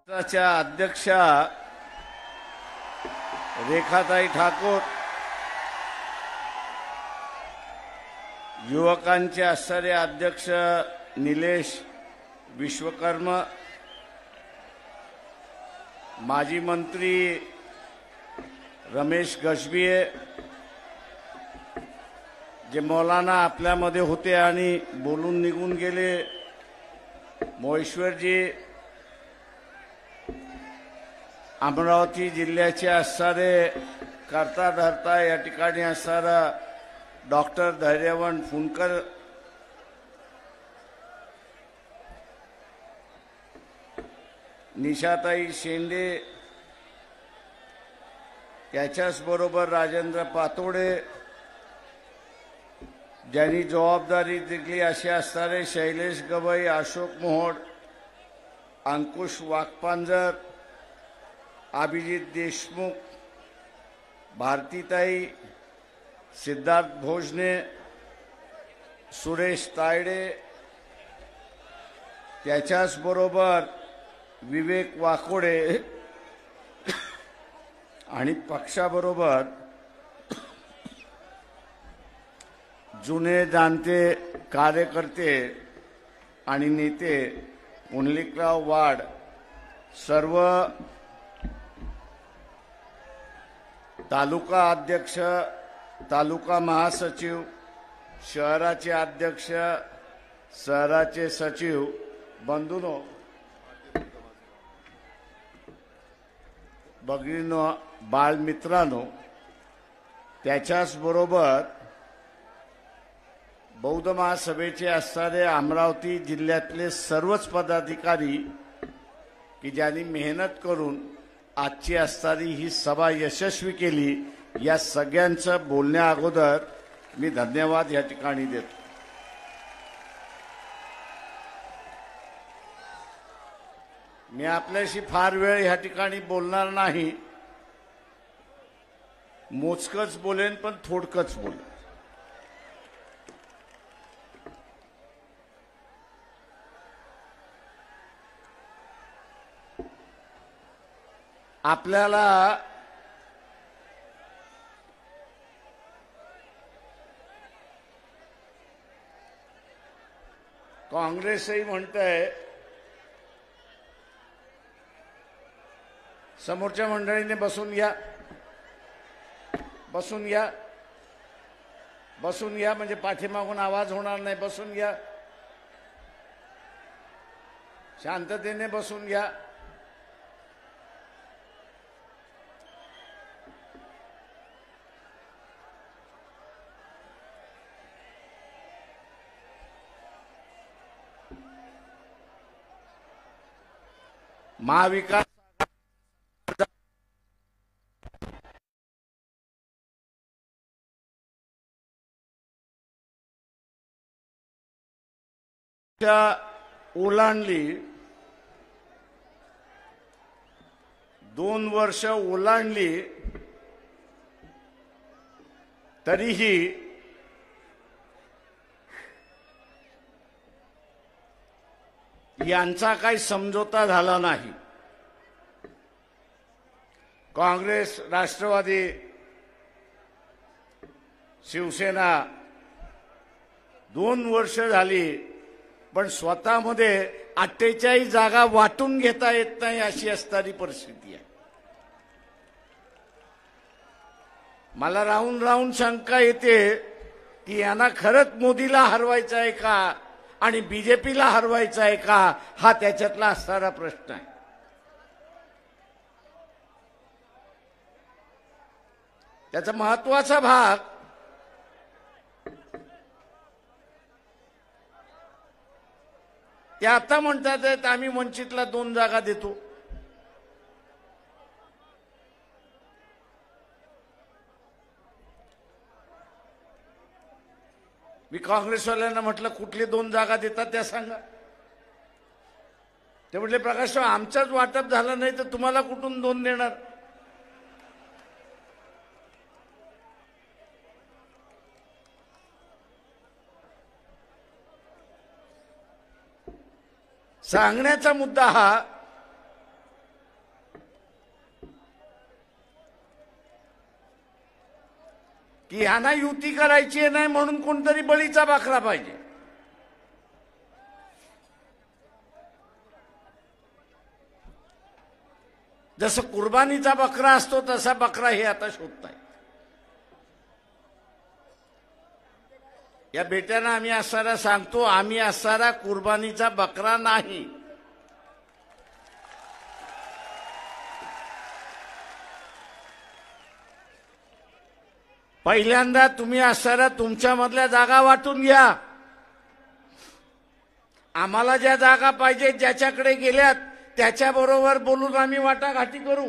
च्या अध्यक्षा रेखाताई ठाकूर, युवकांचे असणारे अध्यक्ष निलेश विश्वकर्म, माजी मंत्री रमेश गजभिये, जे मौलाना आपल्यामध्ये होते आणि बोलून निघून गेले, मोहेश्वरजी, अमरावती जिल्ह्याचे असणारे करता धरता या ठिकाणी असणारा डॉक्टर धैर्यवंत फुंडकर, निशाताई शेंडे, त्याच्याच बरोबर राजेंद्र पातोडे, ज्यांनी जबाबदारी दिली असे असणारे शैलेश गवई, अशोक मोहोड, अंकुश वाघपांजर, अभिजित देशमुख, भारतीताई, सिद्धार्थ भोजने, सुरेश तायडे, त्याच्याच बरोबर विवेक वाकोडे आणि पक्षाबरोबर जुने जाणते कार्यकर्ते आणि नेते पुंडलिकराव वाड, सर्व तालुका अध्यक्ष, तालुका महासचिव, शहराचे अध्यक्ष, शहराचे सचिव, बंधूंनो, भगिनींनो, बाळमित्रांनो, त्याच्याच बरोबर बौद्ध महासभेचे असणारे अमरावती जिल्ह्यातले सर्वच पदाधिकारी की ज्यांनी मेहनत करून आजची असणारी ही सभा यशस्वी केली, या सगळ्यांचं बोलण्या अगोदर मी धन्यवाद या ठिकाणी देतो. मी आपल्याशी फार वेळ या ठिकाणी बोलणार नाही, मोजकच बोलेन पण थोडकच बोलेन. आपल्याला काँग्रेसही म्हणतंय, समोरच्या मंडळीने बसून घ्या, बसून घ्या, बसून घ्या, म्हणजे पाठीमागून आवाज होणार नाही. बसून घ्या, शांततेने बसून घ्या. महाविकास ओलांडली, 2 वर्ष ओलांडली, तरीही यांचा काही समझोता झाला नाही. काँग्रेस, राष्ट्रवादी, शिवसेना 2 वर्ष झाली, पण स्वतःमध्ये 48 जागा वाटून घेता येत नाही अशी असणारी परिस्थिती आहे. मला राहून राहून शंका येते की यांना खरंच मोदीला हरवायचं आहे का आणि बीजेपीला हरवायचं आहे का, हा त्याच्यातला असणारा प्रश्न आहे. त्याचा महत्वाचा भाग ते आता म्हणतात आम्ही वंचितला 2 जागा देतो. मी काँग्रेसवाल्यांना म्हटलं कुठले 2 जागा देतात त्या सांगा. ते म्हटले प्रकाशराव आमचाच वाटप झालं नाही तर तुम्हाला कुठून 2 देणार. सांगण्याचा मुद्दा हा की ह्यांना युती करायची नाही म्हणून कोणतरी बळीचा बकरा पाहिजे. जसं कुर्बानीचा बकरा असतो तसा बकरा हे आता शोधताय. या बेट्यांना आम्ही असणारा सांगतो, आम्ही असणारा कुर्बानीचा बकरा नाही. पहिल्यांदा तुम्ही असणारा तुमच्यामधल्या जागा वाटून घ्या. आम्हाला ज्या जागा पाहिजे ज्याच्याकडे गेल्यात त्याच्याबरोबर बोलून आम्ही वाटाघाटी करू.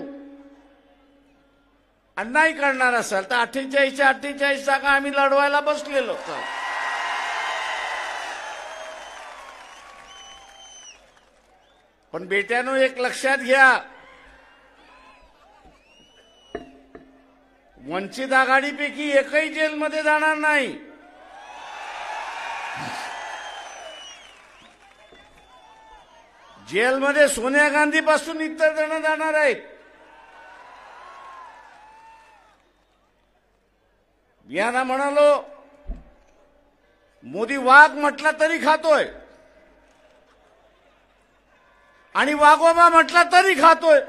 आणि नाही करणार असाल तर 48च्या 48 जागा आम्ही लढवायला बसलेलो आहोत. पण बेट्यानो एक लक्षात घ्या, वंचित आघाडीपैकी एकही जेलमध्ये जाणार नाही. जेलमध्ये सोनिया गांधी पासून इतर जण जाणार आहेत. यांना म्हणालो मोदी वाघ म्हटला तरी खातोय आणि वाघोबा म्हटला तरी खातोय.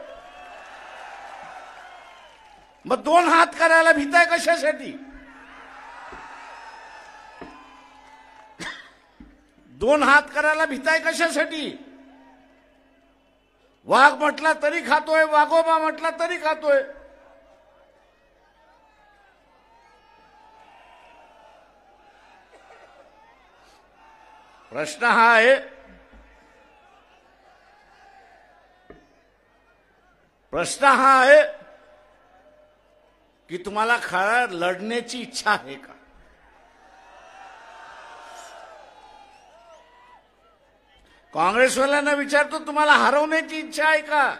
मग 2 हात करायला भीताय कशासाठी? 2 हात करायला भीताय कशासाठी? वाघ म्हटला तरी खातोय, वाघोबा म्हटला तरी खातोय. प्रश्न हा आहे, की तुम्हाला खरं लढण्याची इच्छा आहे का? काँग्रेसवाल्यांना विचारतो, तुम्हाला हरवण्याची इच्छा आहे का?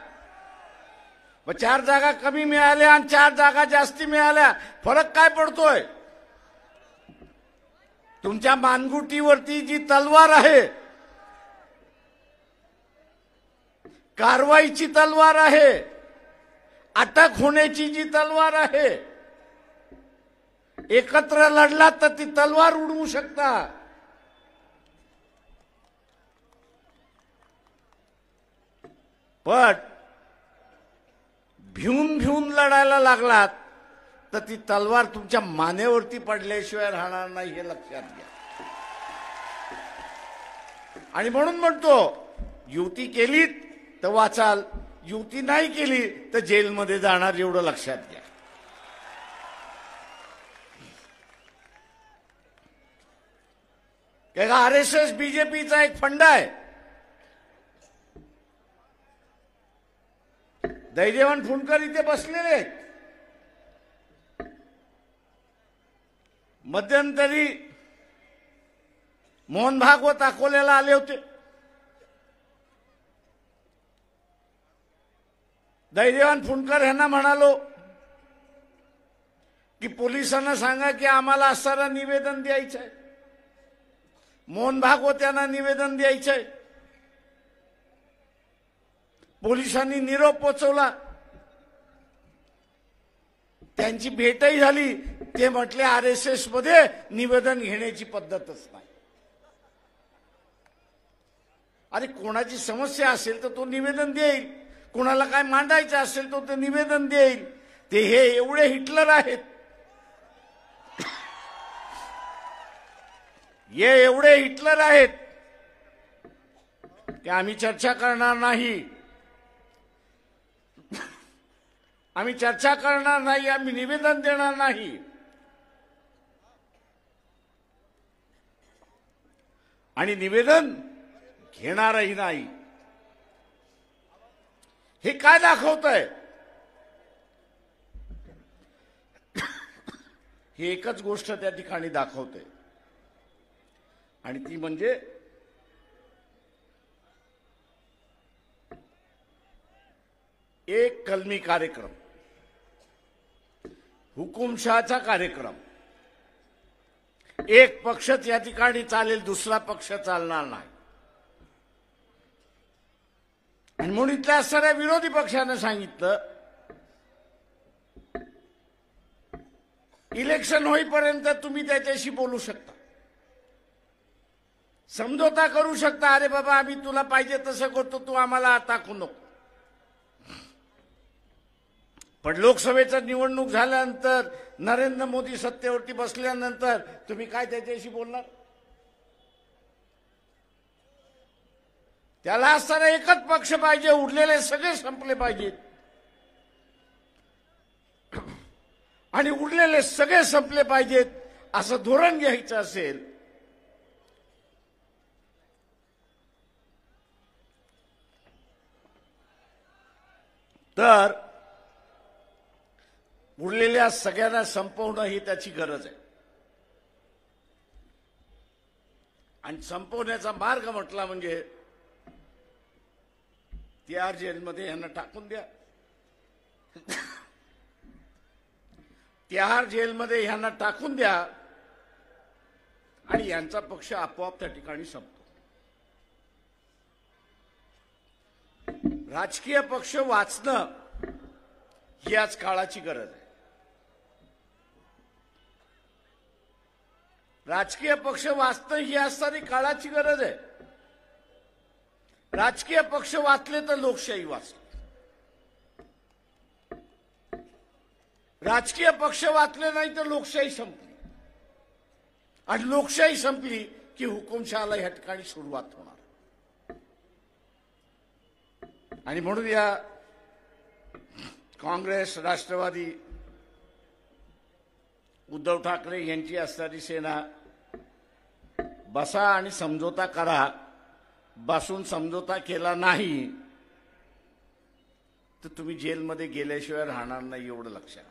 मग 4 जागा कमी मिळाल्या आणि 4 जागा जास्ती मिळाल्या, फरक काय पडतोय? तुमच्या मानगुटीवरती जी तलवार आहे, कारवाईची तलवार आहे, अटक होण्याची जी तलवार आहे, एकत्र लढलात तर ती तलवार उडवू शकता. पण भिवून लढायला लागलात तर ती तलवार तुमच्या मानेवरती पडल्याशिवाय राहणार नाही, हे लक्षात घ्या. आणि म्हणून म्हणतो, युती केली तर वाचाल, युती नाही केली तर जेलमध्ये जाणार, एवढं लक्षात घ्या. का RSS बीजेपीचा एक फंड आहे. दैदेवान फुंडकर इथे बसलेले आहेत. मध्यंतरी मोहन भागवत अकोल्याला आले होते. दैदेवान फुंडकर यांना म्हणालो की पोलिसांना सांगा की आम्हाला असणारा निवेदन द्यायचंय. मोहन भागवत यांना निवेदन द्यायचंय. पोलिसांनी निरोप पोचवला, त्यांची भेटही झाली. ते म्हटले RSS मध्ये निवेदन घेण्याची पद्धतच नाही. अरे कोणाची समस्या असेल तर तो निवेदन देईल, कोणाला काय मांडायचं असेल तर ते निवेदन देईल. ते हे एवढे हिटलर आहेत, हे एवढे हिटलर आहेत की आम्ही चर्चा करणार नाही, आम्ही चर्चा करणार नाही, आम्ही निवेदन देणार नाही. आणि निवेदन घेणारही नाही. हे काय दाखवतंय? ही एकच गोष्ट त्या ठिकाणी दाखवते, आणि ती म्हणजे एक कलमी कार्यक्रम, हुकुमशहाचा कार्यक्रम. एक पक्षच या ठिकाणी चालेल, दुसरा पक्ष चालणार नाही. आणि म्हणून इथल्या असणाऱ्या विरोधी पक्षानं सांगितलं इलेक्शन होईपर्यंत तुम्ही त्याच्याशी बोलू शकता, समझोता करू शकता. अरे बाबा आम्ही तुला पाहिजे तसं करतो, तू आम्हाला टाकू नको. पण लोकसभेची निवडणूक झाल्यानंतर, नरेंद्र मोदी सत्तेवरती बसल्यानंतर तुम्ही काय त्याच्याशी बोलणार? त्याला असताना एकच पक्ष पाहिजे, उरलेले सगळे संपले पाहिजेत. आणि उरलेले सगळे संपले पाहिजेत असं धोरण घ्यायचं असेल तर उरलेल्या सगळ्यांना संपवणं ही त्याची गरज आहे. आणि संपवण्याचा मार्ग म्हटला म्हणजे तिहार जेलमध्ये यांना टाकून द्या. तिहार जेलमध्ये यांना टाकून द्या आणि यांचा पक्ष आपोआप त्या ठिकाणी संपतो. राजकीय पक्ष वाचणं ही आज काळाची गरज आहे. राजकीय पक्ष वाचणं ही आज सारी काळाची गरज आहे. राजकीय पक्ष वाचले तर लोकशाही वाचली. राजकीय पक्ष वाचले नाही तर लोकशाही संपली. आणि लोकशाही संपली की हुकुमशहाला या ठिकाणी सुरुवात होणार. आणि म्हणून या काँग्रेस, राष्ट्रवादी, उद्धव ठाकरे यांची असणारी सेना बसा आणि समझोता करा. बसून समझोता केला नाही तर तुम्ही जेलमध्ये गेल्याशिवाय राहणार नाही, एवढं लक्षात.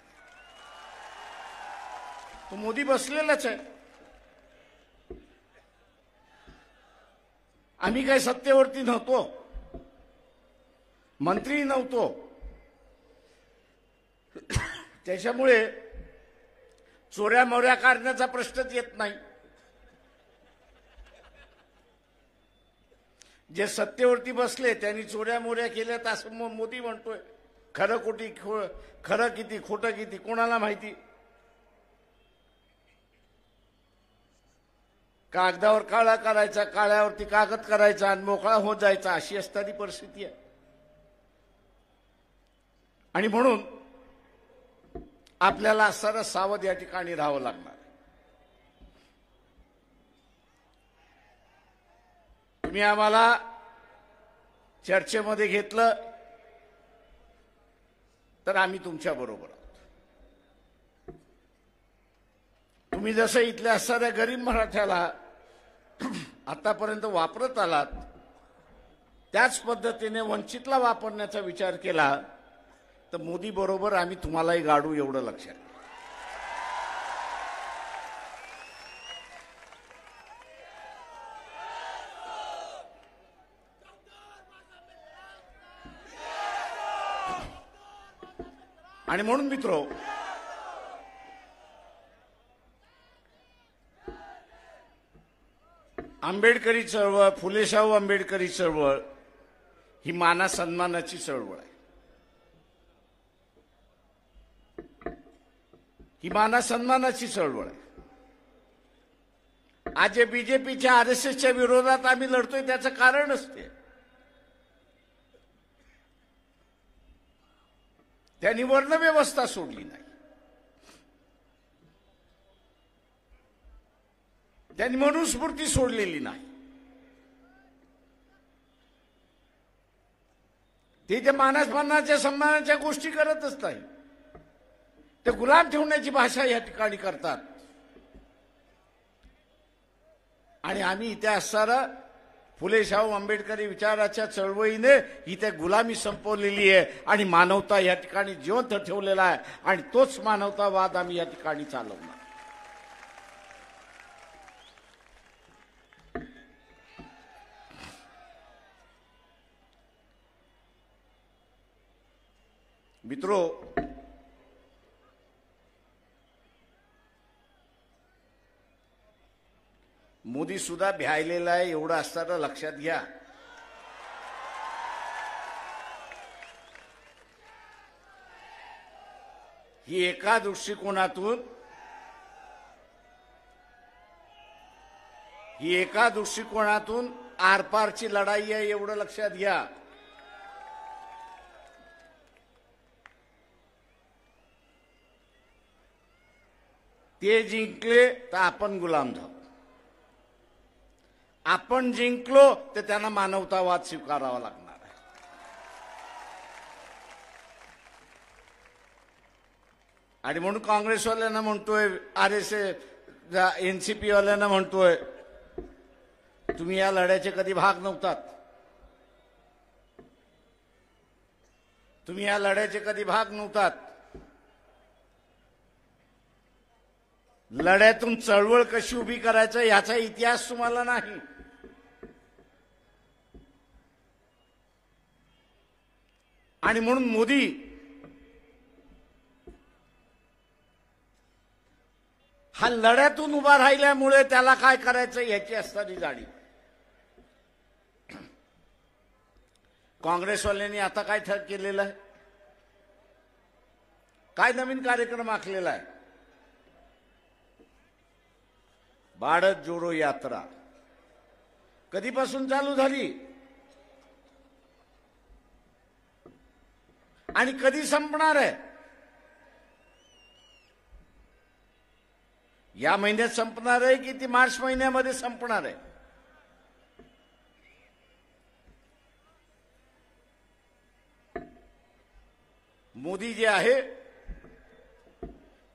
तो मोदी बसलेलाच आहे. आम्ही काय सत्तेवरती नव्हतो, मंत्री नव्हतो. त्याच्यामुळे चोऱ्या मोऱ्या करण्याचा प्रश्नच येत नाही. जे सत्तेवरती बसले त्यांनी चोऱ्या मोऱ्या केल्यात असं मोदी म्हणतोय. खरं किती खोटं किती कोणाला माहिती. कागदावर काळा करायचा, काळ्यावरती कागद करायचा आणि मोकळा होत जायचा, अशी असणारी परिस्थिती आहे. आणि म्हणून आपल्याला असणारं सावध या ठिकाणी राहावं लागणार. तुम्ही आम्हाला चर्चेमध्ये घेतलं तर आम्ही तुमच्या बरोबर आहोत. तुम्ही जसं इथल्या असणाऱ्या गरीब मराठ्याला आतापर्यंत वापरत आलात त्याच पद्धतीने वंचितला वापरण्याचा विचार केला तर मोदी बरोबर आम्ही तुम्हालाही गाडू, एवढं लक्षात. आणि म्हणून मित्रो, आंबेडकरी चळवळ, फुलेशाहू आंबेडकरी चळवळ ही माना सन्मानाची चळवळ आहे. ही माना सन्मानाची चळवळ आहे. आज जे बीजेपीच्या, आरएसएसच्या विरोधात आम्ही लढतोय त्याचं कारण असते. त्यांनी वर्णव्यवस्था सोडली नाही. त्यांनी मनुस्मृती सोडलेली नाही. ते त्या मानाच्या सन्मानाच्या गोष्टी करतच नाही. ते गुलाम ठेवण्याची भाषा या ठिकाणी करतात. आणि आम्ही इथे असणारा फुलेशाहू आंबेडकरी विचाराच्या चळवळीने इथे गुलामी संपवलेली आहे आणि मानवता या ठिकाणी जिवंत ठेवलेला आहे. आणि तोच मानवतावाद आम्ही या ठिकाणी चालवणार. मित्रो, मोदी सुद्धा भ्यायलेला आहे, एवढं असताना लक्षात घ्या. ही एका दृष्टिकोनातून ही एका दृष्टिकोनातून आरपारची लढाई आहे, एवढं लक्षात घ्या. ते जिंकले तर आपण गुलाम झालो, आपण जिंकलो तर त्यांना मानवतावाद स्वीकारावा लागणार आहे. आणि म्हणून काँग्रेसवाल्यांना म्हणतोय, RSS NCP वाल्यांना म्हणतोय, तुम्ही या लढ्याचे कधी भाग नव्हतात, तुम्ही या लढ्याचे कधी भाग नव्हतात. लढ्यातून चळवळ कशी उभी करायचं याचा इतिहास तुम्हाला नाही. आणि म्हणून मोदी हा लढ्यातून उभा राहिल्यामुळे त्याला काय करायचं याची असणारी जाणीव. काँग्रेसवाल्यांनी आता काय केलेलं आहे, काय नवीन कार्यक्रम आखलेला आहे. भारत जोडो यात्रा कधीपासून चालू झाली आणि कधी संपणार आहे? या महिन्यात संपणार आहे की ती मार्च महिन्यामध्ये संपणार आहे? मोदी जे आहे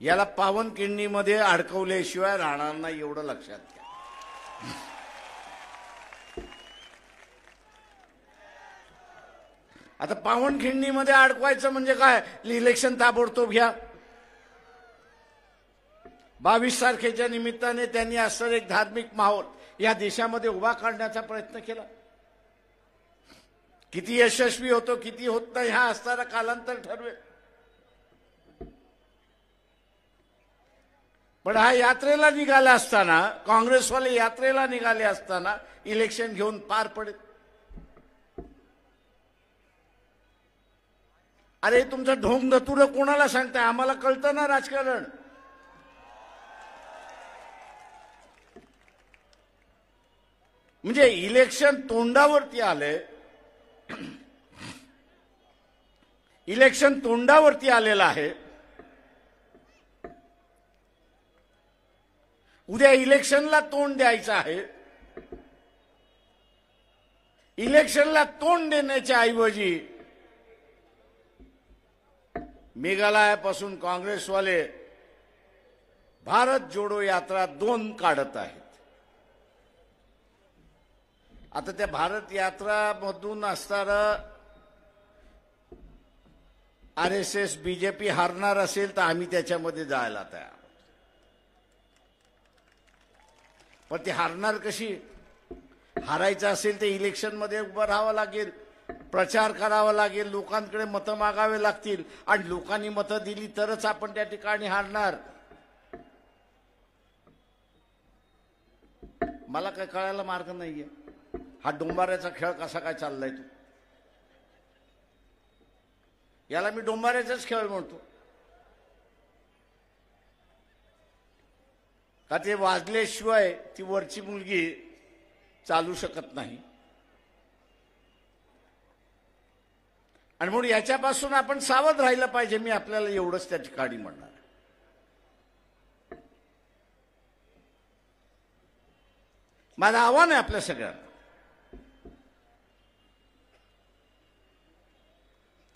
याला पावनखिंडीमध्ये अडकवल्याशिवाय राहणार नाही, एवढं लक्षात घ्या. आता पावनखिंडीमध्ये अडकवायचं म्हणजे काय? इलेक्शन ताबडतोब घ्या. 22 तारखेच्या निमित्ताने त्यांनी असं एक धार्मिक माहोल या देशामध्ये उभा करण्याचा प्रयत्न केला. किती यशस्वी होतो किती होत नाही हा असणारा कालांतर ठरवेल. पण हा यात्रेला निघाला असताना, काँग्रेसवाले यात्रेला निघाले असताना इलेक्शन घेऊन पार पडेल. अरे तुमचं ढोंग धतुरं कोणाला सांगताय? आम्हाला कळतं ना राजकारण. म्हणजे इलेक्शन तोंडावरती आले, इलेक्शन तोंडावरती आलेलं आहे. उद्या इलेक्शनला तोंड द्यायचं आहे. इलेक्शनला तोंड देण्याच्या ऐवजी मेघालयापासून काँग्रेसवाले भारत जोडो यात्रा 2 काढत आहेत. आता त्या भारत यात्रामधून असणारं RSS BJP हारणार असेल तर आम्ही त्याच्यामध्ये जायला तयार. पण ती हारणार कशी? हारायचं असेल तर इलेक्शनमध्ये उभं राहावं लागेल, प्रचार करावा लागेल, लोकांकडे मतं मागावे लागतील आणि लोकांनी मतं दिली तरच आपण त्या ठिकाणी हारणार. मला काय कळायला मार्ग नाहीये. हा डोंबाऱ्याचा खेळ कसा काय चाललाय तो? याला मी डोंबाऱ्याचाच खेळ म्हणतो. का ते वाजल्याशिवाय ती वरची मुलगी चालू शकत नाही. आणि म्हणून याच्यापासून आपण सावध राहिलं पाहिजे. मी आपल्याला एवढंच त्या ठिकाणी म्हणणार. माझं आव्हान आहे आपल्या सगळ्यांना,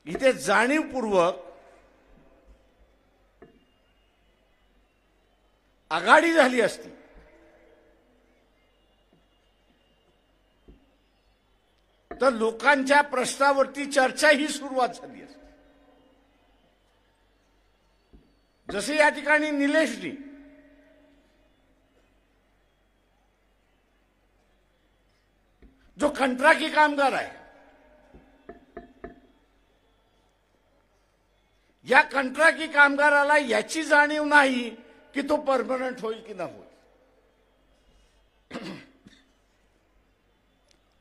इथे जाणीवपूर्वक आघाडी झाली असती तर लोकांच्या प्रश्नावरती चर्चा ही सुरुवात झाली असती. जसे या ठिकाणी निलेशजी जो कंत्राटी कामगार आहे, या कंत्राटी कामगाराला याची जाणीव नाही की तो परमनंट होईल की न होईल.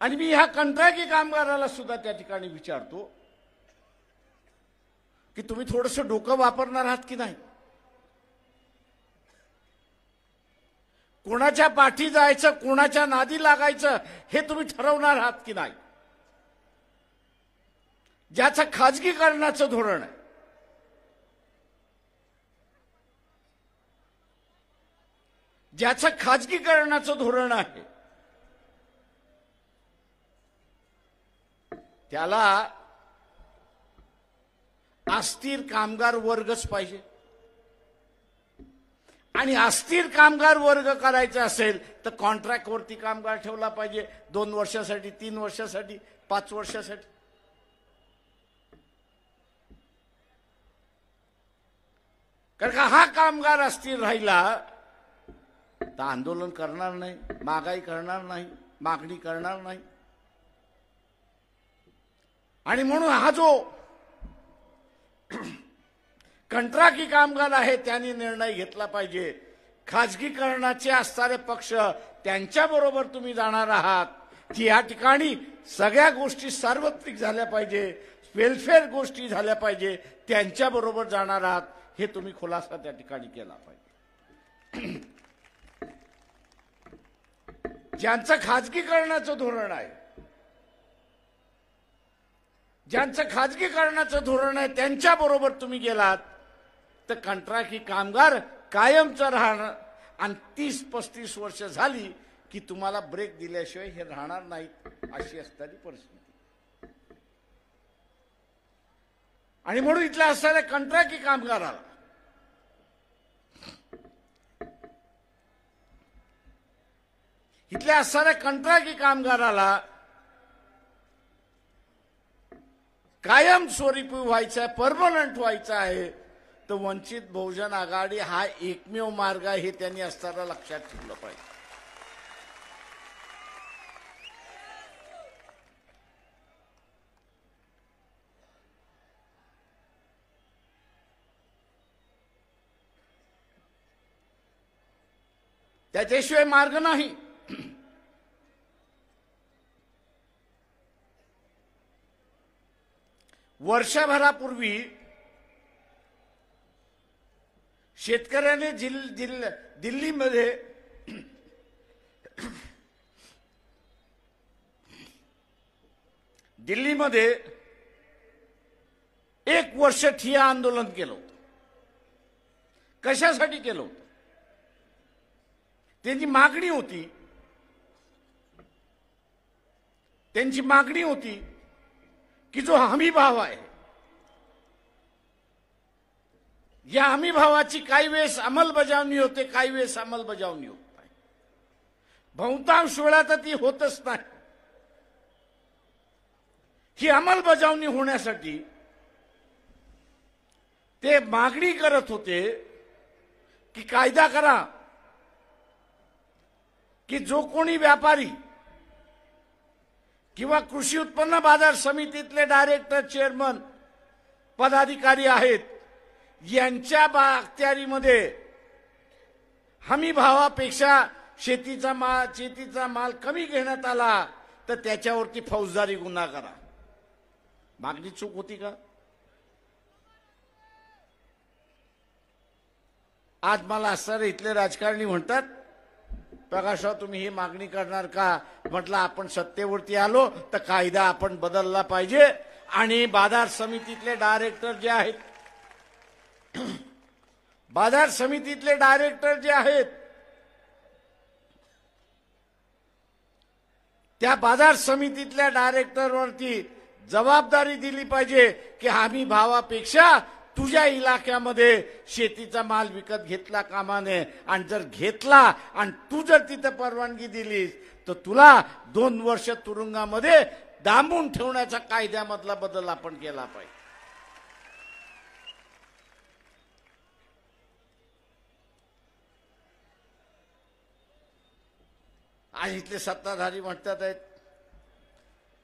आणि मी ह्या कंत्राटी कामगाराला सुद्धा त्या ठिकाणी विचारतो की तुम्ही थोडंसं डोकं वापरणार आहात की नाही? कोणाच्या पाठी जायचं, कोणाच्या नादी लागायचं हे तुम्ही ठरवणार आहात की नाही? ज्याचं खाजगीकरणाचं धोरण आहे, ज्याचं खाजगीकरणाचं धोरण आहे, त्याला अस्थिर कामगार वर्गच पाहिजे. आणि अस्थिर कामगार वर्ग करायचा असेल तर कॉन्ट्रॅक्टवरती कामगार ठेवला पाहिजे, 2 वर्षासाठी, 3 वर्षासाठी, 5 वर्षासाठी. कारण का हा कामगार अस्थिर राहिला तर आंदोलन करणार नाही, महागाई करणार नाही, मागणी करणार नाही. आणि म्हणून हा जो कंत्राटी कामगार आहे त्यांनी निर्णय घेतला पाहिजे. खाजगीकरणाचे असणारे पक्ष त्यांच्याबरोबर तुम्ही जाणार आहात की या ठिकाणी सगळ्या गोष्टी सार्वत्रिक झाल्या पाहिजे, वेलफेअर गोष्टी झाल्या पाहिजे, त्यांच्याबरोबर जाणार आहात हे तुम्ही खुलासा त्या ठिकाणी केला पाहिजे. ज्यांचं खाजगीकरणाचं धोरण आहे, ज्यांचं खाजगीकरणाचं धोरण आहे त्यांच्याबरोबर तुम्ही गेलात तर कंत्राटी कामगार कायमचं राहणार. आणि 30-35 वर्ष झाली की तुम्हाला ब्रेक दिल्याशिवाय हे राहणार नाहीत, अशी असणारी परिस्थिती. आणि म्हणून इथल्या असणाऱ्या कंत्राटी कामगाराला इथल्या असणाऱ्या कंत्राटी कामगाराला कायमस्वरूपी व्हायचं आहे, परमनंट व्हायचं आहे, तर वंचित बहुजन आघाडी हा एकमेव मार्ग आहे हे त्यांनी असताना लक्षात ठेवलं पाहिजे. त्याच्याशिवाय मार्ग नाही. वर्षभरापूर्वी शेतकऱ्याने दिल्लीमध्ये एक वर्ष ठिय्या आंदोलन केलं होतं. कशासाठी केलं होतं? त्यांची मागणी होती की जो हमी भाव आहे, या हमी भावाची काही वेळेस अंमलबजावणी होते, काही वेळेस अंमलबजावणी होत नाही. बहुतांश वेळा तर ती होतच नाही. ही अंमलबजावणी होण्यासाठी ते मागणी करत होते की कायदा करा की जो कोणी व्यापारी किंवा कृषी उत्पन्न बाजार समितीतले डायरेक्टर, चेअरमन, पदाधिकारी आहेत, यांच्या अखत्यारीमध्ये हमी भावापेक्षा शेतीचा माल कमी घेण्यात आला तर त्याच्यावरती फौजदारी गुन्हा करा. मागणी चूक होती का? आज मला असणारे इथले राजकारणी म्हणतात, प्रकाशराव तुम्ही ही मागणी करणार का? म्हटलं आपण सत्तेवरती आलो तर कायदा आपण बदलला पाहिजे. आणि बाजार समितीतले डायरेक्टर जे आहेत, त्या बाजार समितीतल्या डायरेक्टरवरती जबाबदारी दिली पाहिजे की हमी भावापेक्षा तुझ्या इलाक्यामध्ये शेतीचा माल विकत घेतला कामा नये. आणि जर घेतला आणि तू जर तिथं परवानगी दिलीस तर तुला 2 वर्ष तुरुंगामध्ये डांबून ठेवण्याचा कायद्यामधला बदल आपण केला पाहिजे. आज इथले सत्ताधारी म्हणतात आहेत,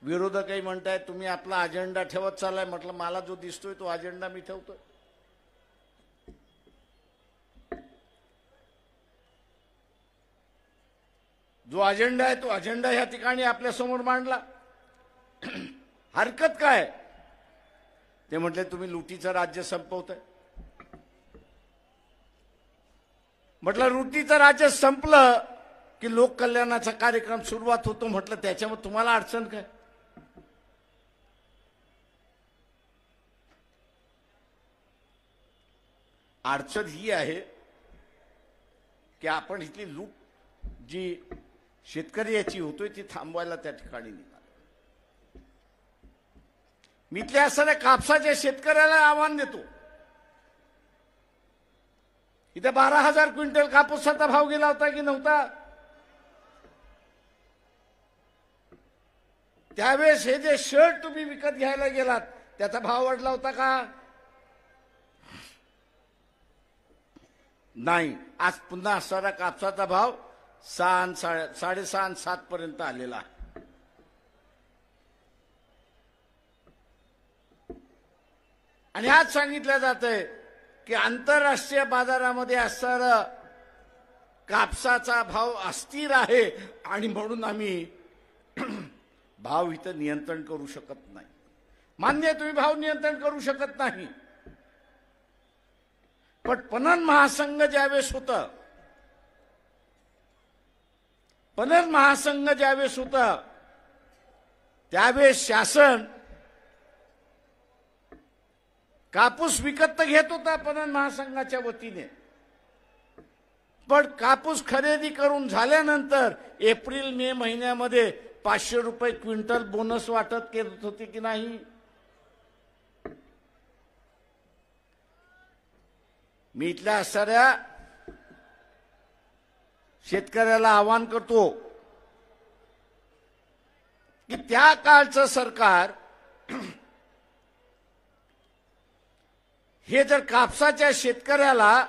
विरोधकही म्हणतायत तुम्ही आपला अजेंडा ठेवत चाललाय. म्हटलं मला जो दिसतोय तो अजेंडा मी ठेवतोय. जो अजेंडा आहे तो अजेंडा या ठिकाणी आपल्या समोर मांडला. हरकत काय? ते म्हटले तुम्ही लुटीचं राज्य संपवताय. म्हटलं लुटीचं राज्य संपलं की लोक कल्याणाचा कार्यक्रम सुरुवात होतो. म्हटलं त्याच्यामध्ये तुम्हाला अडचण काय? अडचण ही आहे की आपण इथली लूट जी शेतकरी याची होतोय ती थांबवायला त्या ठिकाणी निघालो. मी इथल्या असणाऱ्या कापसाच्या शेतकऱ्याला आव्हान देतो. इथे 12,000 क्विंटल कापूसाचा भाव गेला होता की नव्हता? त्यावेळेस हे जे शर्ट तुम्ही विकत घ्यायला गेलात त्याचा भाव वाढला होता का? नाही. आज पुन्हा असणारा कापसाचा भाव 6.5 7 पर्यंत आलेला आहे. आणि आज सांगितलं जातंय की आंतरराष्ट्रीय बाजारामध्ये असणारा कापसाचा भाव अस्थिर आहे आणि म्हणून आम्ही भाव इथं नियंत्रण करू शकत नाही. मान्य आहे, तुम्ही भाव नियंत्रण करू शकत नाही. पण पणन महासंघ ज्यावेळेस होतं, पणन महासंघ ज्यावेळेस होता त्यावेळेस शासन कापूस विकत तर घेत होता पणन महासंघाच्या वतीने, पण कापूस खरेदी करून झाल्यानंतर एप्रिल मे महिन्यामध्ये 500 रुपये क्विंटल बोनस वाटत करत होते की नाही? मी इथल्या असणाऱ्या शेतकऱ्याला आवाहन करतो की त्या काळचं सरकार हे जर कापसाच्या शेतकऱ्याला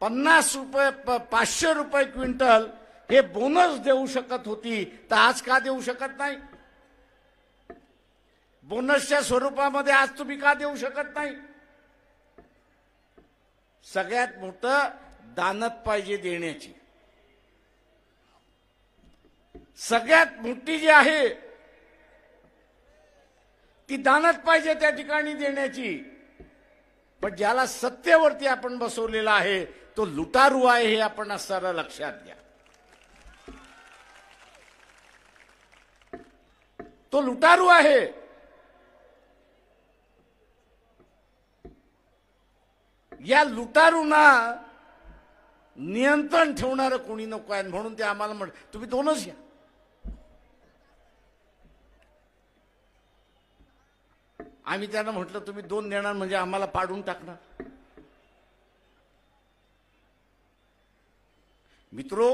50 रुपये 500 रुपये क्विंटल हे बोनस देऊ शकत होती तर आज का देऊ शकत नाही? बोनसच्या स्वरूपामध्ये आज तुम्ही का देऊ शकत नाही? सगळ्यात मोठं दानत पाहिजे देण्याची. सगळ्यात मोठी जी आहे ती दानत पाहिजे त्या ठिकाणी देण्याची. पण ज्याला सत्तेवरती आपण बसवलेला आहे तो लुटारू आहे हे आपण असताना लक्षात घ्या. तो लुटारू आहे. या लुटारूंना नियंत्रण ठेवणारं कोणी नको आहे म्हणून ते आम्हाला म्हण तुम्ही 2च घ्या. आम्ही त्यांना म्हटलं तुम्ही 2 देणार म्हणजे आम्हाला पाडून टाकणार. मित्रो,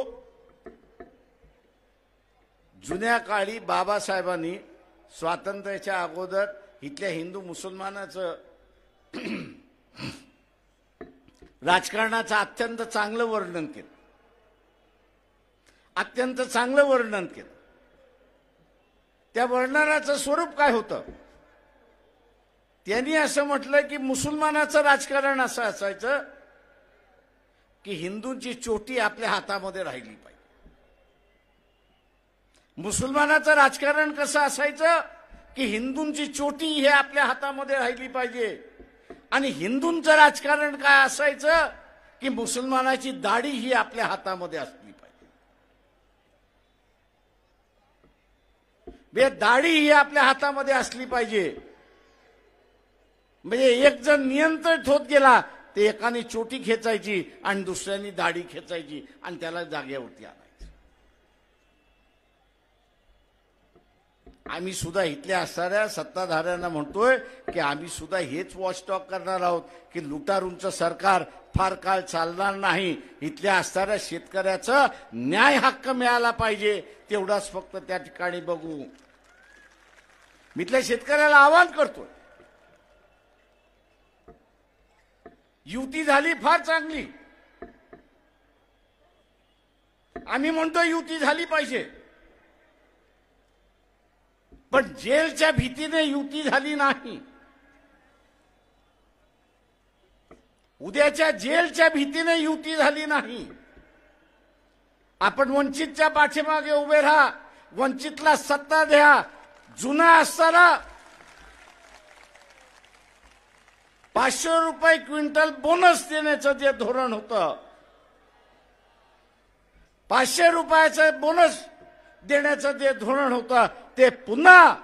जुन्या काळी बाबासाहेबांनी स्वातंत्र्याच्या अगोदर इथल्या हिंदू मुसलमानाचं राजकारणाचं अत्यंत चांगलं वर्णन केलं. अत्यंत चांगलं वर्णन केलं. त्या वर्णनाचं स्वरूप काय होतं? त्यांनी असं म्हटलं की मुसलमानाचं राजकारण असं असायचं की हिंदूंची चोटी आपल्या हातामध्ये राहिली पाहिजे. मुसलमानाचं राजकारण कसं असायचं की हिंदूंची चोटी हे आपल्या हातामध्ये राहिली पाहिजे. आणि हिंदूंचं राजकारण काय असायचं की मुसलमानाची दाढी ही आपल्या हातामध्ये असली पाहिजे. दाढी ही आपल्या हातामध्ये असली पाहिजे. म्हणजे एक जण नियंत्रित होत गेला ते एकाने चोटी खेचायची आणि दुसऱ्याने दाढी खेचायची आणि त्याला जागेवरती आणायचं. आम्ही सुद्धा इथल्या असणाऱ्या सत्ताधाऱ्यांना म्हणतोय की आम्ही सुद्धा हेच वॉचटॉक करणार आहोत की लुटारूंचं सरकार फार काळ चालणार नाही. इथल्या असणाऱ्या शेतकऱ्याचा न्याय हक्क मिळाला पाहिजे तेवढाच फक्त त्या ठिकाणी बघू. मी इथल्या शेतकऱ्याला आवाहन करतोय, युती झाली फार चांगली. आम्ही म्हणतो युती झाली पाहिजे, पण जेलच्या भीतीने युती झाली नाही. उद्याच्या जेलच्या भीतीने युती झाली नाही. आपण वंचितच्या पाठीमागे उभे राहा, वंचितला सत्ता द्या. जुना असताना 500 रुपये क्विंटल बोनस देण्याचं जे धोरण होतं, 500 रुपयाचं बोनस देण्याचं जे धोरण होतं ते पुन्हा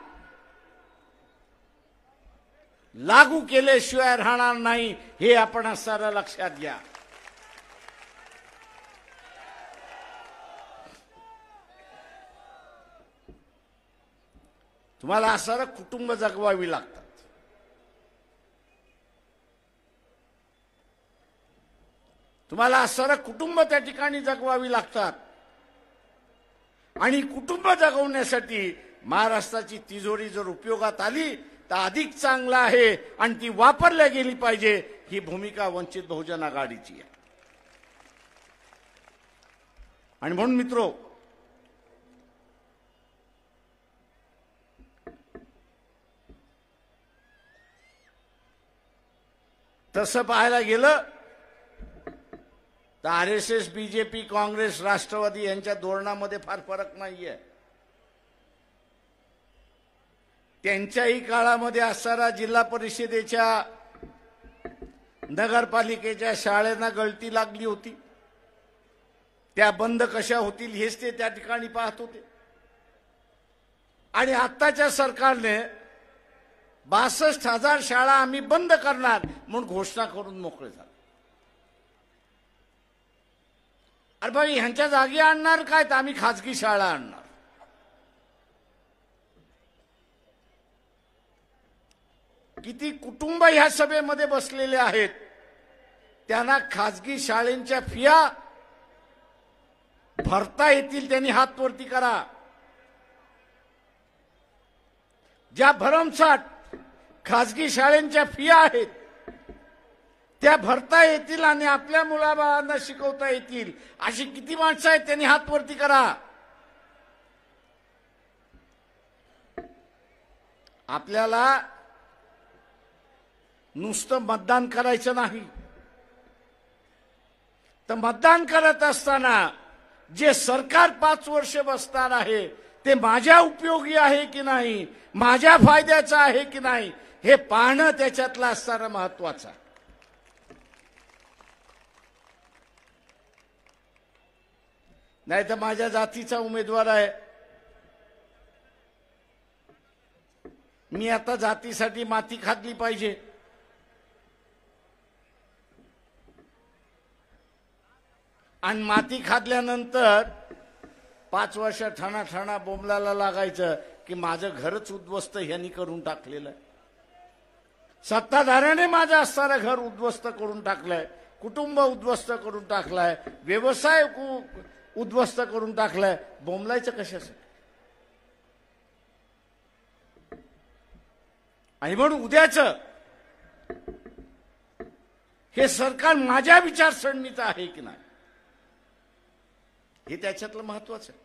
लागू केल्याशिवाय राहणार नाही, हे आपण सारं लक्षात घ्या. तुम्हाला सारं कुटुंब जगवावी लागतात. तुम्हाला सारं कुटुंब त्या ठिकाणी जगवावी लागतात. आणि कुटुंब जगवण्यासाठी महाराष्ट्राची तिजोरी जर उपयोगात आली तर अधिक चांगला आहे आणि ती वापरल्या गेली पाहिजे, ही भूमिका वंचित बहुजन आघाडीची आहे. आणि म्हणून मित्रो, तसं पाहायला गेलं तर RSS, बीजेपी, काँग्रेस, राष्ट्रवादी यांच्या धोरणामध्ये फार फरक नाहीये. त्यांच्याही काळामध्ये असणारा जिल्हा परिषदेच्या, नगरपालिकेच्या शाळांना गळती लागली होती. त्या बंद कशा होतील हेच ते त्या ठिकाणी पाहत होते. आणि आत्ताच्या सरकारने 62,000 शाळा आम्ही बंद करणार म्हणून घोषणा करून मोकळे झाले. अरे भाई, ह्यांच्या जागी आणणार काय, तर आम्ही खाजगी शाळा आणणार. किती कुटुंब ह्या सभेमध्ये बसलेले आहेत, त्यांना खाजगी शाळेंच्या फिया भरता येतील त्यांनी हात वरती करा. ज्या भरमसाठ खाजगी शाळेंच्या फिया आहेत त्या भरता येतील आणि आपल्या मुलाबाळांना शिकवता येतील अशी किती माणसं आहेत त्यांनी हात वरती करा. आपल्याला नुसतं मतदान करायचं नाही, तर मतदान करत असताना जे सरकार 5 वर्ष बसणार आहे ते माझ्या उपयोगी आहे की नाही, माझ्या फायद्याचं आहे की नाही, हे पाहणं त्याच्यातलं असणारं महत्वाचं. नाही तर माझ्या जातीचा उमेदवार आहे, मी आता जातीसाठी माती खाल्ली पाहिजे, आणि माती खाल्ल्यानंतर 5 वर्ष ठाणा बोंबलाला लागायचं की माझं घरच उद्ध्वस्त ह्यांनी करून टाकलेलं आहे, सत्ताधाऱ्याने माझं असणारं घर उद्ध्वस्त करून टाकलंय, कुटुंब उद्ध्वस्त करून टाकलाय, व्यवसाय उद्ध्वस्त करून टाकलाय. बोंबलायचं कशासाठी? आणि म्हणून उद्याचं हे सरकार माझ्या विचारसरणीचं आहे की नाही हे त्याच्यातलं महत्वाचं आहे.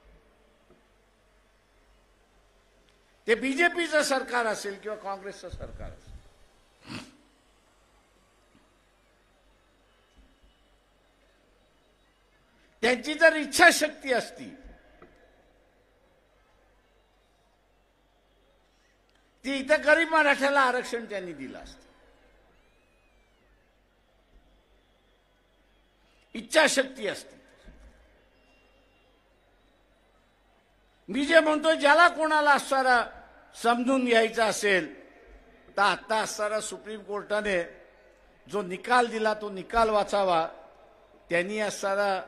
ते बीजेपीचं सरकार असेल किंवा काँग्रेसचं सरकार असेल, त्यांची जर इच्छाशक्ती असती ती इथं गरीब मराठ्याला आरक्षण त्यांनी दिलं असतं. इच्छाशक्ती असती. मी जे म्हणतो, ज्याला कोणाला असणारा समजून घ्यायचा असेल तर आता असणारा सुप्रीम कोर्टाने जो निकाल दिला तो निकाल वाचावा. त्यांनी असणारा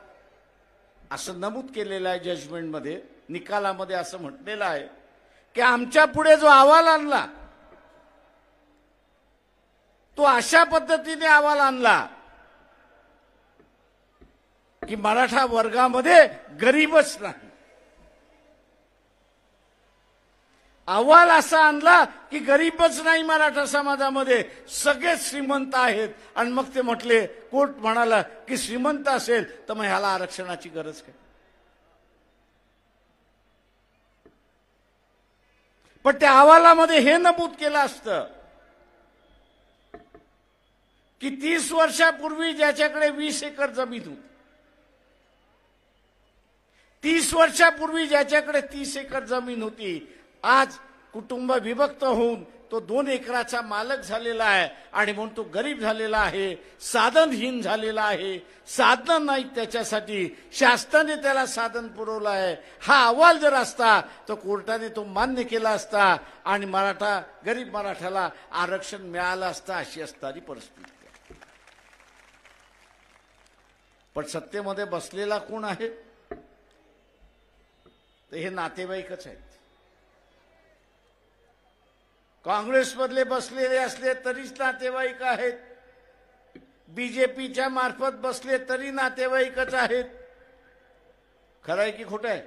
असं नमूद केलेलं आहे जजमेंटमध्ये, निकालामध्ये असं म्हटलेलं आहे की आमच्या पुढे जो अहवाल आणला तो अशा पद्धतीने अहवाल आणला की मराठा वर्गामध्ये गरीबच नाही. अहवाल असा आणला की गरीबच नाही मराठा समाजामध्ये, सगळे श्रीमंत आहेत. आणि मग ते म्हटले, कोर्ट म्हणाला की श्रीमंत असेल तर मग ह्याला आरक्षणाची गरज काय. पण त्या अहवालामध्ये हे नमूद केलं असतं की 30 वर्षापूर्वी ज्याच्याकडे 20 एकर जमीन होती, 30 वर्षापूर्वी ज्याच्याकडे 30 एकर जमीन होती, आज कुटुंब विभक्त होऊन तो 2 एकराचा मालक झालेला आहे आणि म्हणून तो गरीब झालेला आहे, साधनहीन झालेला आहे. साधन नाही त्याच्यासाठी, शासनाने त्याला साधन पुरवलं आहे. हा अहवाल जर असता तर कोर्टाने तो मान्य केला असता आणि गरीब मराठ्याला आरक्षण मिळालं असतं. अशी असणारी परिस्थिती आहे. पण सत्तेमध्ये बसलेला कोण आहे? तर हे नातेवाईकच आहेत. काँग्रेसमधले बसलेले असले तरीच नातेवाईक आहेत, बीजेपीच्या मार्फत बसले तरी नातेवाईकच आहेत. खरं आहे की खोटं आहे?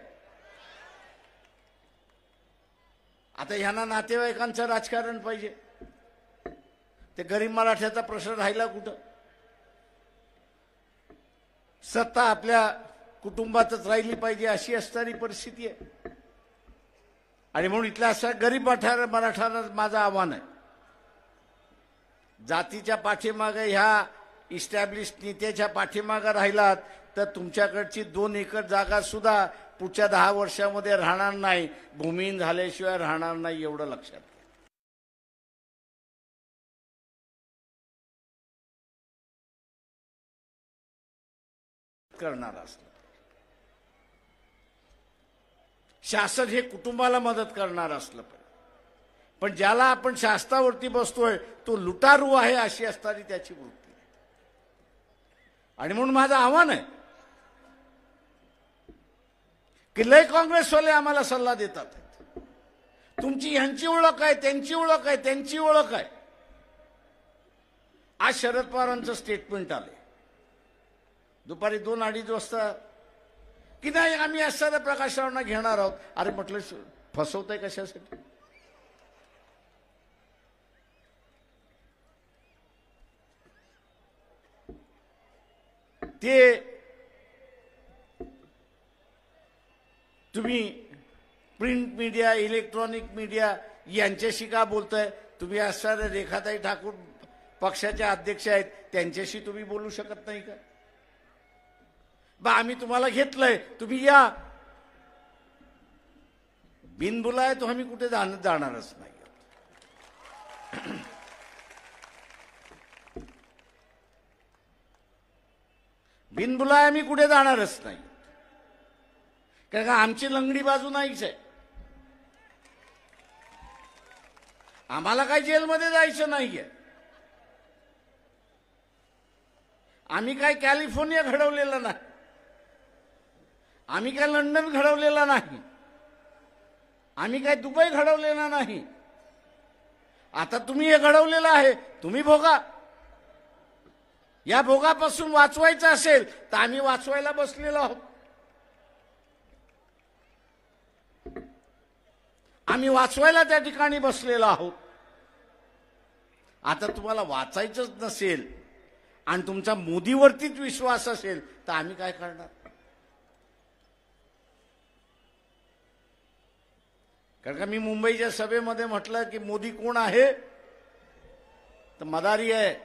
आता ह्यांना नातेवाईकांचं राजकारण पाहिजे, ते गरीब मराठ्याचा प्रश्न राहिला कुठं? सत्ता आपल्या कुटुंबातच राहिली पाहिजे अशी असणारी परिस्थिती आहे. आणि म्हणून इथल्या अशा गरीब मराठ्याला माझं आव्हान आहे, जातीच्या पाठीमागे ह्या इस्टॅब्लिश नेत्याच्या पाठीमागे राहिलात तर तुमच्याकडची 2 एकर जागा सुद्धा पुढच्या 10 वर्षामध्ये राहणार नाही, भूमिहीन झाल्याशिवाय राहणार नाही. एवढं लक्षात करणार असलं, शासन हे कुटुंबाला मदत करणार असलं पाहिजे. पण ज्याला आपण शास्त्रावरती बसतोय तो लुटारू आहे अशी असणारी त्याची वृत्ती. आणि म्हणून माझं आव्हान आहे की लय काँग्रेसवाले आम्हाला सल्ला देतात, तुमची ह्यांची ओळख आहे, त्यांची ओळख आहे, त्यांची ओळख आहे. आज शरद पवारांचं स्टेटमेंट आले दुपारी 2-2:30 वाजता की नाही आम्ही असणाऱ्या प्रकाशरावांना घेणार आहोत. अरे म्हटलं फसवताय कशासाठी? ते तुम्ही प्रिंट मीडिया, इलेक्ट्रॉनिक मीडिया यांच्याशी का बोलताय? तुम्ही असणाऱ्या रेखाताई ठाकूर पक्षाच्या अध्यक्ष आहेत, त्यांच्याशी तुम्ही बोलू शकत नाही का? बा आम्ही तुम्हाला घेतलंय, तुम्ही या. बिनबुलाय तो आम्ही कुठे जाणारच नाही. बिनबुलाय आम्ही कुठे जाणारच नाही, कारण का आमची लंगडी बाजू नाहीच आहे. आम्हाला काही जेलमध्ये जायचं नाहीये. आम्ही काय कॅलिफोर्निया घडवलेलं नाही, आम्ही काय लंडन घडवलेला नाही, आम्ही काय दुबई घडवलेला नाही. आता तुम्ही हे घडवलेलं आहे, तुम्ही भोगा. या भोगापासून वाचवायचं असेल तर आम्ही वाचवायला बसलेलो आहोत. आम्ही वाचवायला त्या ठिकाणी बसलेलो आहोत. आता तुम्हाला वाचायचंच नसेल आणि तुमचा मोदीवरतीच विश्वास असेल तर आम्ही काय करणार? कारण का मी मुंबईच्या सभेमध्ये म्हटलं की मोदी कोण आहे? तर मदारी आहे.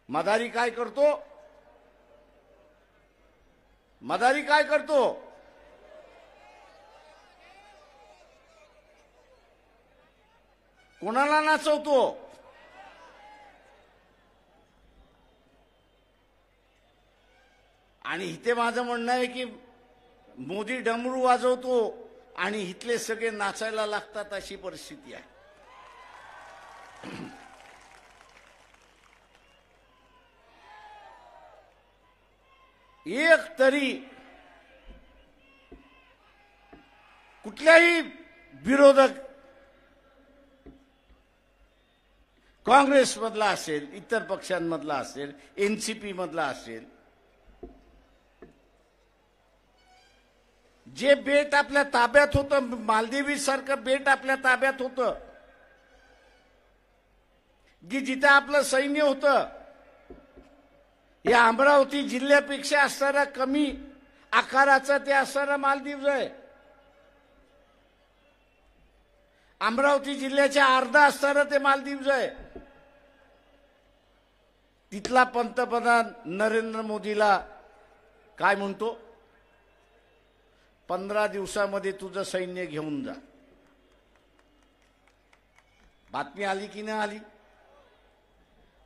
मदारी काय करतो? मदारी काय करतो? कोणाला नाचवतो? आणि इथे माझं म्हणणं आहे की मोदी डमरू वाजवतो आणि इथले सगळे नाचायला लागतात अशी परिस्थिती आहे. एक तरी कुठल्याही विरोधक काँग्रेसमधला असेल, इतर पक्षांमधला असेल, एनसीपी मधला असेल, जे बेट आपल्या ताब्यात होतं, मालदीव सारखं बेट आपल्या ताब्यात होतं, की जिथे आपलं सैन्य होतं, या अमरावती जिल्ह्यापेक्षा असणारा कमी आकाराचा ते असणारा मालदीव आहे. अमरावती जिल्ह्याच्या अर्धा असणारा ते मालदीव आहे. तिथला पंतप्रधान नरेंद्र मोदीला काय म्हणतो? 15 दिवसामध्ये तुझं सैन्य घेऊन जा. बातमी आली की नाही आली?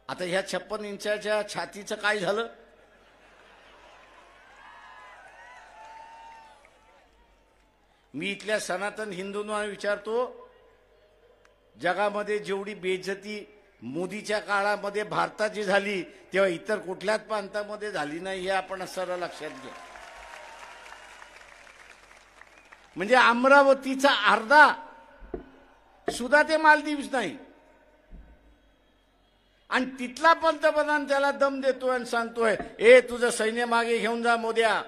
आता ह्या 56 इंचाच्या छातीचं काय झालं? मी इथल्या सनातन हिंदूंना विचारतो, जगामध्ये जेवढी बेइज्जती मोदीच्या काळामध्ये भारताची झाली तेव्हा इतर कुठल्याच प्रांतामध्ये झाली नाही, हे आपण सरळ लक्षात घ्या. म्हणजे अमरावतीचा अर्धा सुद्धा ते मालदीव्स नाही, आणि तिथला पंतप्रधान त्याला दम देतोय आणि सांगतोय, ए तुझं सैन्य मागे घेऊन जा मोद्या.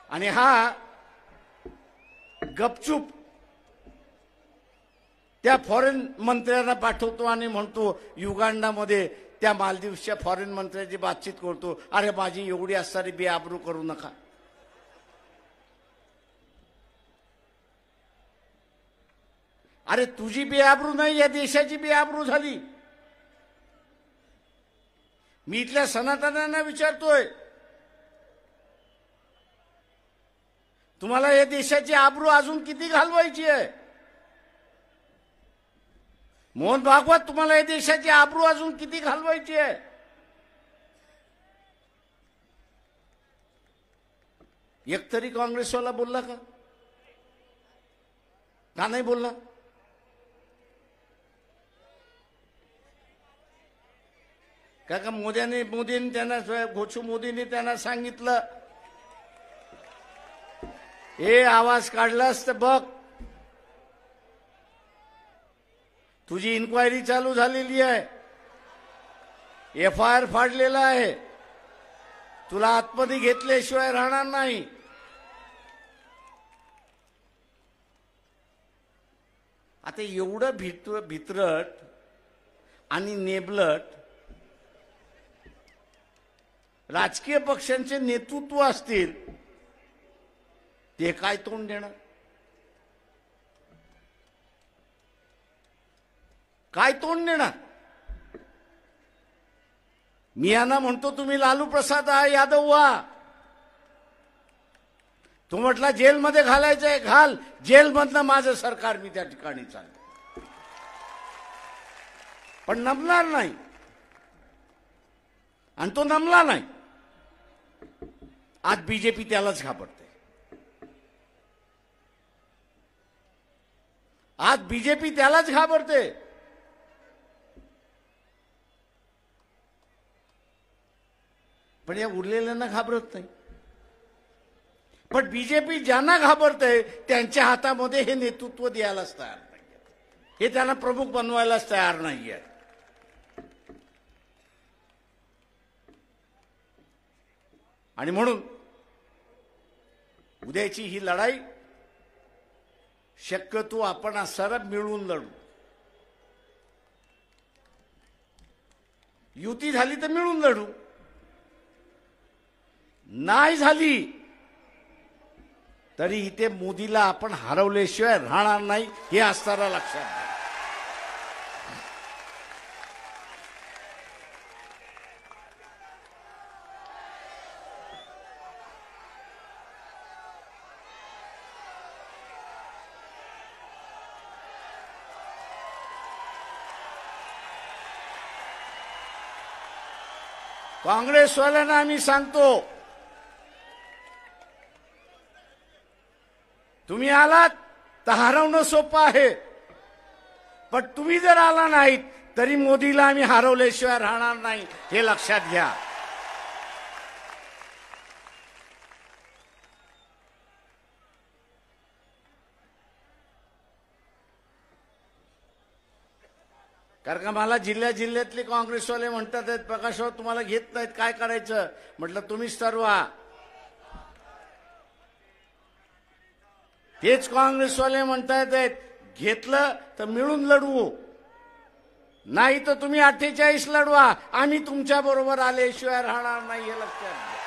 आणि हा गपचूप त्या फॉरेन मंत्र्यांना पाठवतो आणि म्हणतो युगांडामध्ये त्या मालदीवच्या फॉरेन मंत्र्याची बातचीत करतो, अरे माझी एवढी असणारी बेआबरू करू नका. अरे तुझी बेआबरू नाही, या देशाची बेआबरू झाली. मी इथल्या सनातन्यांना विचारतोय, तुम्हाला या देशाची आबरू अजून किती घालवायची आहे? मोहन भागवत, तुम्हाला या देशाची आबरू अजून किती घालवायची आहे? एक तरी काँग्रेसवाला बोलला का? का नाही बोलला? का मोदींनी त्यांना घोषू मोदींनी त्यांना सांगितलं, हे आवाज काढलास तर बघ, तुझी इन्क्वायरी चालू झालेली आहे, FIR फाडलेला आहे, तुला आतमध्ये घेतल्याशिवाय राहणार नाही. आता एवढं भित्रट आणि नेबलट राजकीय पक्षांचे नेतृत्व असतील, ते काय तोंड देणार? काय तोंड देणार? मी यांना म्हणतो, तुम्ही लालू प्रसाद यादव व्हा. तू म्हटला जेलमध्ये घालायचंय, घाल. जेलमधनं माझं सरकार मी त्या ठिकाणी चाललं, पण नमणार नाही. आणि तो नमला नाही. आज बीजेपी त्यालाच घाबरते. आज बीजेपी त्यालाच घाबरते. पण या उरलेल्यांना घाबरत नाही. पण बीजेपी ज्यांना घाबरते त्यांच्या हातामध्ये हे नेतृत्व द्यायलाच तयार नाही, हे त्यांना प्रमुख बनवायलाच तयार नाहीये. आणि म्हणून उद्याची ही लढाई शक्यतो आपण सर्व मिळून लढू. युती झाली तर मिळून लढू, नाही झाली तरी इथे मोदीला आपण हरवल्याशिवाय राहणार नाही, हे असताना लक्षात घ्या. काँग्रेसवाल्यांना आम्ही सांगतो, तुम्ही आलात तर हरवणं सोपं आहे, पण तुम्ही जर आला नाहीत तरी मोदीला आम्ही हरवल्याशिवाय राहणार नाही, हे लक्षात घ्या. कारण का मला जिल्ह्यातले काँग्रेसवाले म्हणतात आहेत, प्रकाशराव तुम्हाला घेत नाहीत, काय करायचं? म्हटलं तुम्हीच ठरवा. तेच काँग्रेसवाले म्हणतात आहेत, घेतलं तर मिळून लढवू, नाही तर तुम्ही 48 लढवा, आम्ही तुमच्या बरोबर आल्याशिवाय राहणार नाही, हे लक्षात घ्या.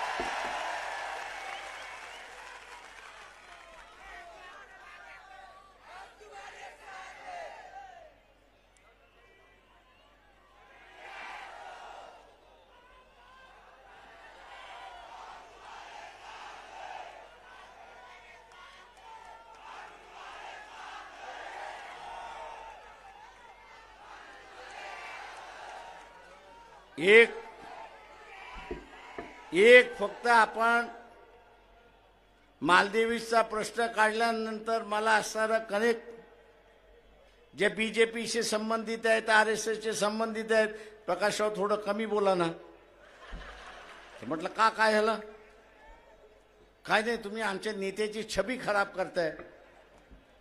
एक एक फक्त आपण मालदिवचा प्रश्न काढल्यानंतर मला असणारा कनेक्ट जे बीजेपीशी संबंधित आहेत, आरएसएसशी संबंधित आहेत, प्रकाशराव थोडं कमी बोला ना. म्हटलं का काय झालं? काय नाही, तुम्ही आमच्या नेत्याची छबी खराब करताय.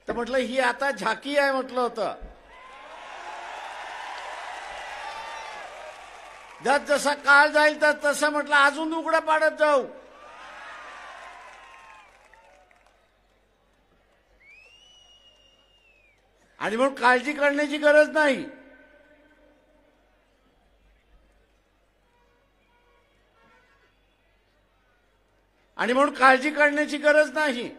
तर म्हटलं ही आता झाकी आहे म्हटलं होतं. जस जसा काळ जाईल तर तसं म्हटलं अजून उघडं पाडत जाऊ. आणि म्हणून काळजी करण्याची गरज नाही. आणि म्हणून काळजी करण्याची गरज नाही.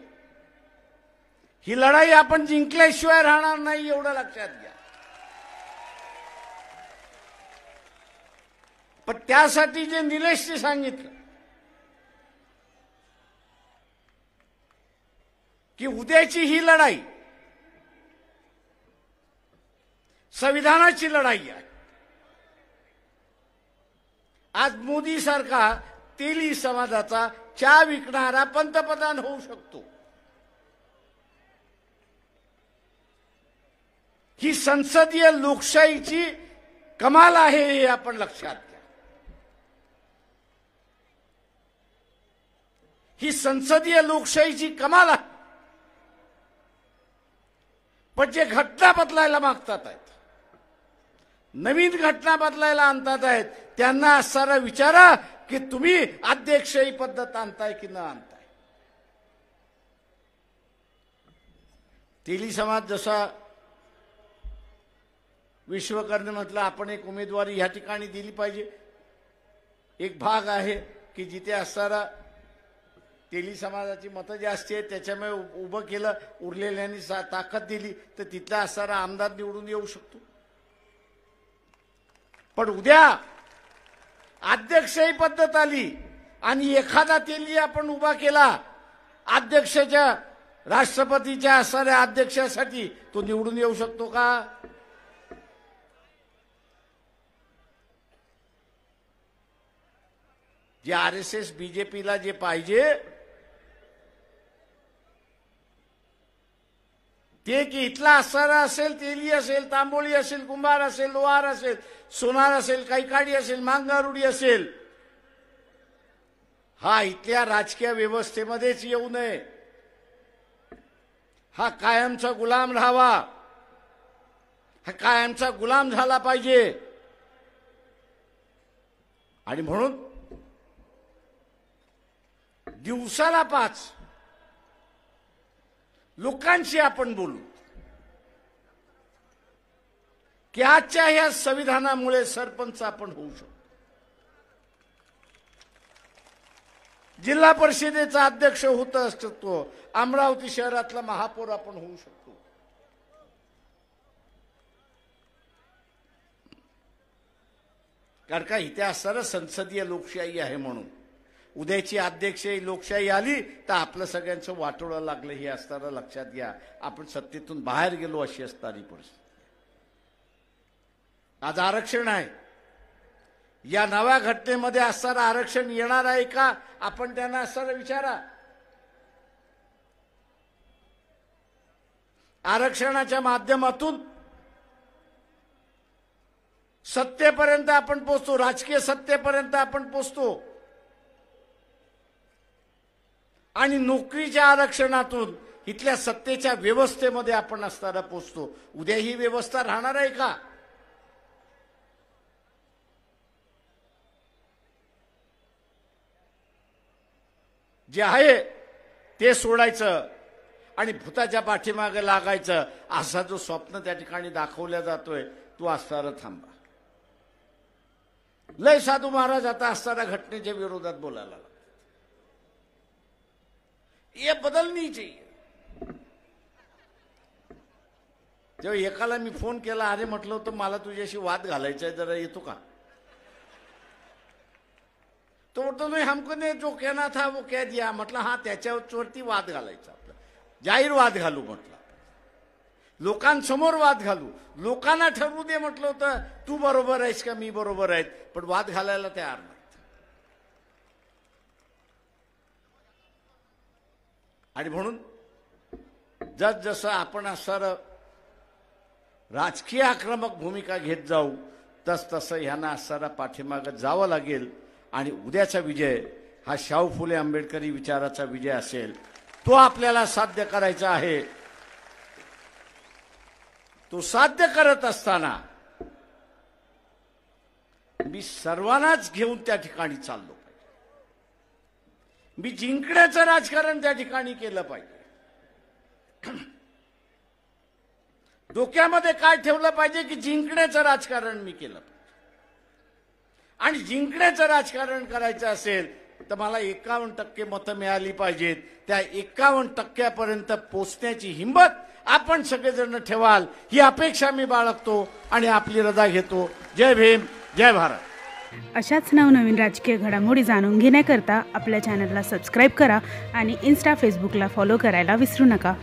ही लढाई आपण जिंकल्याशिवाय राहणार नाही, एवढं लक्षात घ्या. पण त्यासाठी जे निलेशने सांगितलं की उद्याची ही लढाई संविधानाची लढाई आहे. आज मोदी सारखा तेली समाजाचा चहा विकणारा पंतप्रधान होऊ शकतो. ही संसदीय लोकशाहीची कमाल आहे, हे आपण लक्षात घ्या. ही संसदीय लोकशाहीची कमाल आहे. पण जे घटना बदलायला मागतात आहेत, नवीन घटना बदलायला आणतात आहेत, त्यांना असणारा विचारा की तुम्ही अध्यक्षही पद्धत आणताय की न आणताय. तेली समाज जसा विश्वकर्म म्हटलं आपण एक उमेदवारी या ठिकाणी दिली पाहिजे. एक भाग आहे की जिथे असणारा तेली समाजाची मतं जास्ती आहेत, त्याच्यामुळे उभं केलं, उरलेल्यांनी ताकद दिली तर तिथला असणारा आमदार निवडून येऊ शकतो. पण उद्या अध्यक्षही पद्धत आली आणि एखादा तेली आपण उभा केला अध्यक्षाच्या, राष्ट्रपतीच्या असणाऱ्या अध्यक्षासाठी, तो निवडून येऊ शकतो का? जे आरएसएस बीजेपीला जे पाहिजे ते की इथला असणारा असेल, तेली असेल, तांबोळी असेल, कुंभार असेल, लोहार असेल, सोनार असेल, कैकाडी असेल, मांगारुडी असेल, हा इथल्या राजकीय व्यवस्थेमध्येच येऊ नये. हा कायमचा गुलाम राहावा, हा कायमचा गुलाम झाला पाहिजे. आणि म्हणून दिवसाला 5 लोकांशी आपण बोलू की आजच्या या संविधानामुळे सरपंच आपण होऊ शकतो, जिल्हा परिषदेचा अध्यक्ष होत असतो, अमरावती शहरातला महापौर आपण होऊ शकतो. कारण का इथे असणारं संसदीय लोकशाही आहे. म्हणून उद्याची अध्यक्षीय लोकशाही आली तर आपलं सगळ्यांचं वाटोळं लागलं हे असताना लक्षात घ्या. आपण सत्तेतून बाहेर गेलो अशी असणारी परिस्थिती. आज आरक्षण आहे, या नव्या घटनेमध्ये असणारं आरक्षण येणार आहे का, आपण त्यांना असणारं विचारा. आरक्षणाच्या माध्यमातून सत्तेपर्यंत आपण पोहोचतो, राजकीय सत्तेपर्यंत आपण पोहोचतो आणि नोकरीच्या आरक्षणातून इथल्या सत्तेच्या व्यवस्थेमध्ये आपण असताना पोहोचतो. उद्या ही व्यवस्था राहणार आहे का? जे आहे ते सोडायचं आणि भूताच्या पाठीमागे लागायचं, असा जो स्वप्न त्या ठिकाणी दाखवला जातोय तो असताना थांबा. लय साधू महाराज आता असताना घटनेच्या विरोधात बोलायला लागले. ये बदल नहीं चाहिए. जेव्हा एकाला मी फोन केला, अरे म्हटलं होतं मला तुझ्याशी वाद घालायचा आहे, जरा येतो का? तो बोलतो नाही, हमको ने जो कहना था वो कह दिया. म्हटलं हा, त्याच्यावरती वाद घालायचा, आपला जाहीर वाद घालू म्हटलं. लोकांसमोर वाद घालू, लोकांना ठरवू दे म्हटलं होतं तू बरोबर आहेस का मी बरोबर आहे, पण वाद घालायला तयार नाही. आणि म्हणून जसं आपण असं राजकीय आक्रमक भूमिका घेत जाऊ तसं ह्यांना असणारा पाठीमागं जावं लागेल. आणि उद्याचा विजय हा शाहू फुले आंबेडकरी विचाराचा विजय असेल, तो आपल्याला साध्य करायचा आहे. तो साध्य करत असताना मी सर्वांनाच घेऊन त्या ठिकाणी चाललो पाहिजे. मी जिंकण्याचं राजकारण त्या ठिकाणी केलं पाहिजे. डोक्यामध्ये काय ठेवलं पाहिजे की जिंकण्याचं राजकारण मी केलं पाहिजे. आणि जिंकण्याचं राजकारण करायचं असेल तर मला 51% मतं मिळाली पाहिजेत. त्या 51% पोचण्याची हिंमत आपण सगळेजण ठेवाल ही अपेक्षा मी बाळगतो आणि आपली रजा घेतो. जय भीम, जय भारत. अशाच नवनवीन राजकीय घडामोडी जाणून घेण्याकरता आपल्या चॅनलला सबस्क्राईब करा आणि इन्स्टा फेसबुकला फॉलो करायला विसरू नका.